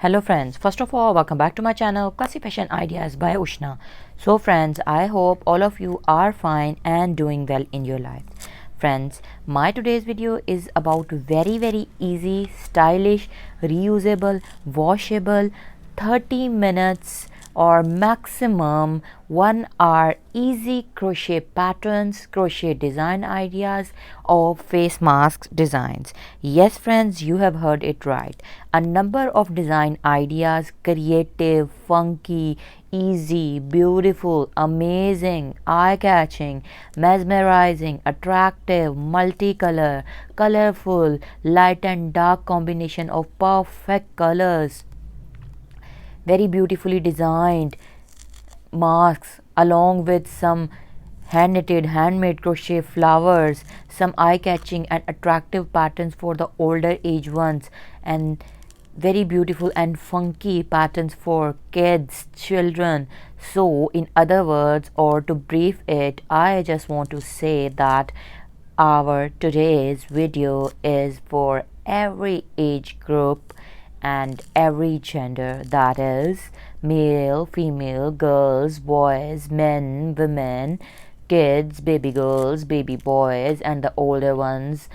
Hello friends, first of all welcome back to my channel Classy Fashion Ideas by Ushna. So friends, I hope all of you are fine and doing well in your life. Friends, my today's video is about very easy, stylish, reusable, washable 30 minutes or maximum 1 hour easy crochet patterns, crochet design ideas of face mask designs. Yes friends, you have heard it right. A number of design ideas, creative, funky, easy, beautiful, amazing, eye-catching, mesmerizing, attractive, multicolor, colorful, light and dark combination of perfect colors, very beautifully designed masks along with some hand knitted handmade crochet flowers, some eye-catching and attractive patterns for the older age ones, and very beautiful and funky patterns for kids, children. So in other words, or to brief it, I just want to say that our today's video is for every age group and every gender, that is male, female, girls, boys, men, women, kids, baby girls, baby boys, and the older ones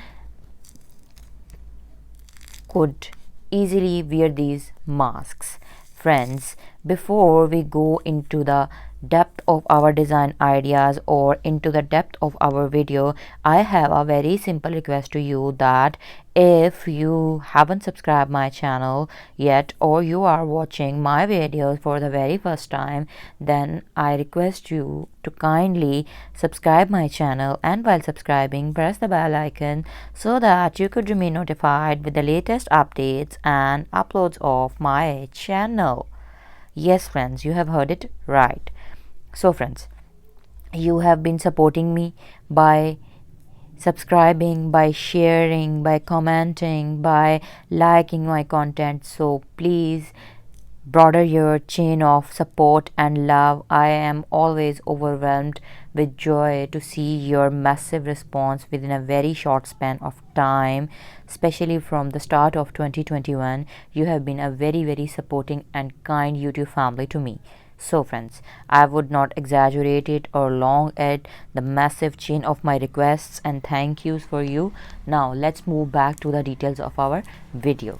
could easily wear these masks. Friends, before we go into the depth of our design ideas or into the depth of our video, I have a very simple request to you that if you haven't subscribed my channel yet or you are watching my videos for the very first time, then I request you to kindly subscribe my channel, and while subscribing press the bell icon so that you could remain notified with the latest updates and uploads of my channel. Yes friends, you have heard it right. So friends, you have been supporting me by subscribing, by sharing, by commenting, by liking my content. So please broaden your chain of support and love. I am always overwhelmed with joy to see your massive response within a very short span of time, especially from the start of 2021. You have been a very supporting and kind YouTube family to me. So friends, I would not exaggerate it or long it, the massive chain of my requests and thank yous for you. Now let's move back to the details of our video.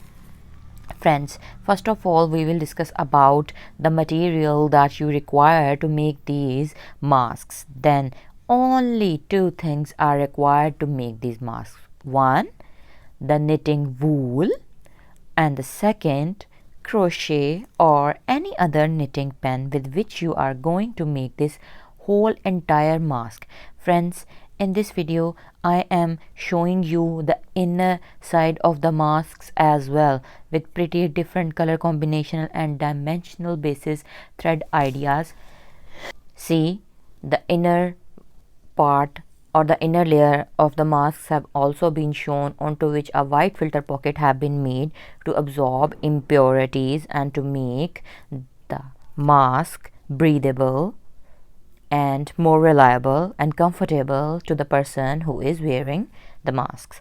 Friends, first of all we will discuss about the material that you require to make these masks. Then only two things are required to make these masks. One, the knitting wool, and the second, crochet or any other knitting pen with which you are going to make this whole entire mask. Friends, in this video I am showing you the inner side of the masks as well, with pretty different color combination and dimensional basis thread ideas. See, the inner part or the inner layer of the masks have also been shown, onto which a white filter pocket have been made to absorb impurities and to make the mask breathable and more reliable and comfortable to the person who is wearing the masks.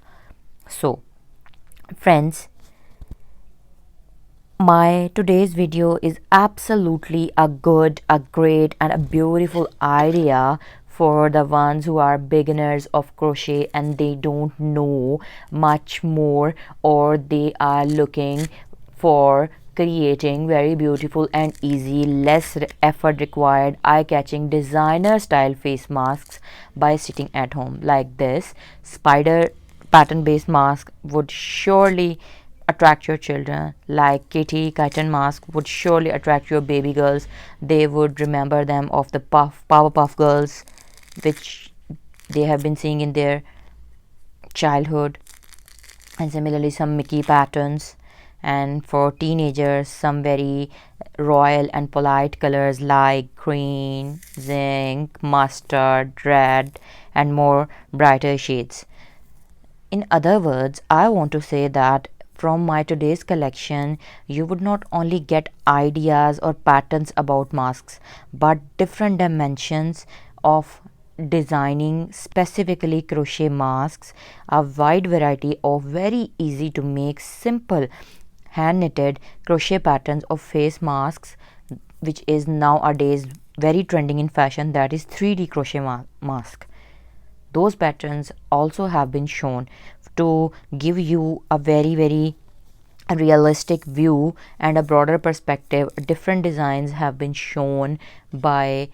So friends, my today's video is absolutely a good, a great and a beautiful idea for the ones who are beginners of crochet and they don't know much more, or they are looking for creating very beautiful and easy, less effort required, eye-catching designer style face masks by sitting at home. Like this spider pattern based mask would surely attract your children, like kitty kitten mask would surely attract your baby girls. They would remember them of the Powerpuff Girls which they have been seeing in their childhood. And similarly some Mickey patterns, and for teenagers some very royal and polite colors like green, zinc, mustard, red and more brighter shades. In other words, I want to say that from my today's collection you would not only get ideas or patterns about masks, but different dimensions of designing specifically crochet masks, a wide variety of very easy to make simple hand knitted crochet patterns of face masks, which is nowadays very trending in fashion, that is 3D crochet mask. Those patterns also have been shown to give you a very realistic view and a broader perspective. Different designs have been shown by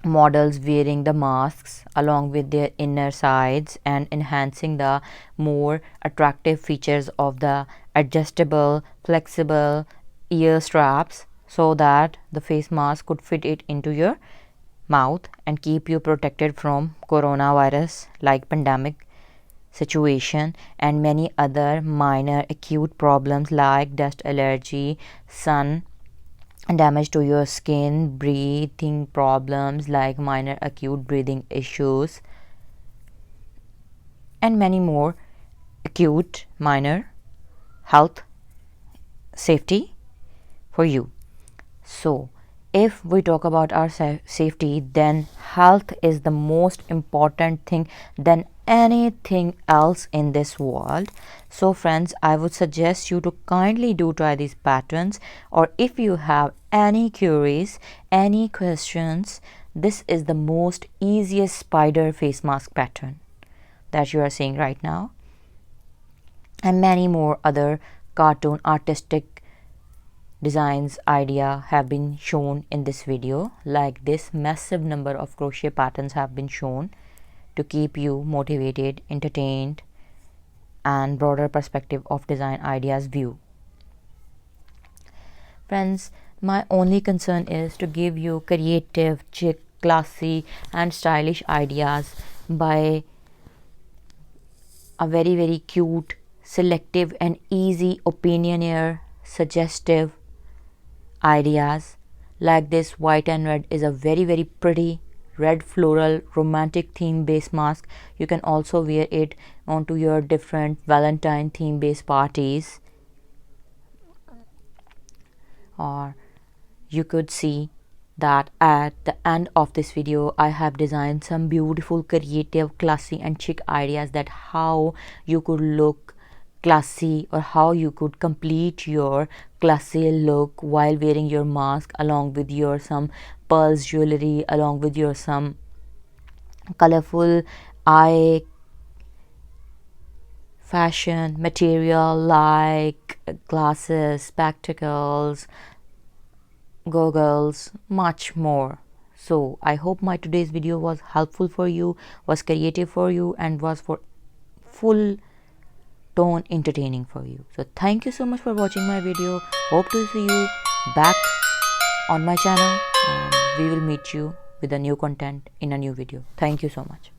models wearing the masks along with their inner sides and enhancing the more attractive features of the adjustable flexible ear straps, so that the face mask could fit it into your mouth and keep you protected from coronavirus like pandemic situation and many other minor acute problems like dust allergy, sun damage to your skin, breathing problems like minor acute breathing issues, and many more acute minor health safety for you. So if we talk about our safety, then health is the most important thing than anything else in this world. So friends, I would suggest you to kindly do try these patterns, or if you have any queries, any questions, this is the most easiest spider face mask pattern that you are seeing right now, and many more other cartoon artistic designs idea have been shown in this video. Like this massive number of crochet patterns have been shown to keep you motivated, entertained, and broader perspective of design ideas view. Friends, my only concern is to give you creative, chic, classy and stylish ideas by a very cute, selective and easy opinionaire suggestive ideas. Like this white and red is a very pretty red floral romantic theme based mask. You can also wear it onto your different Valentine theme based parties, or you could see that at the end of this video I have designed some beautiful, creative, classy and chic ideas that how you could look classy or how you could complete your classy look while wearing your mask, along with your some pearls jewelry, along with your some colorful eye fashion material like glasses, spectacles, goggles, much more. So I hope my today's video was helpful for you, was creative for you, and was for full tone entertaining for you. So thank you so much for watching my video. Hope to see you back on my channel, and we will meet you with a new content in a new video. Thank you so much.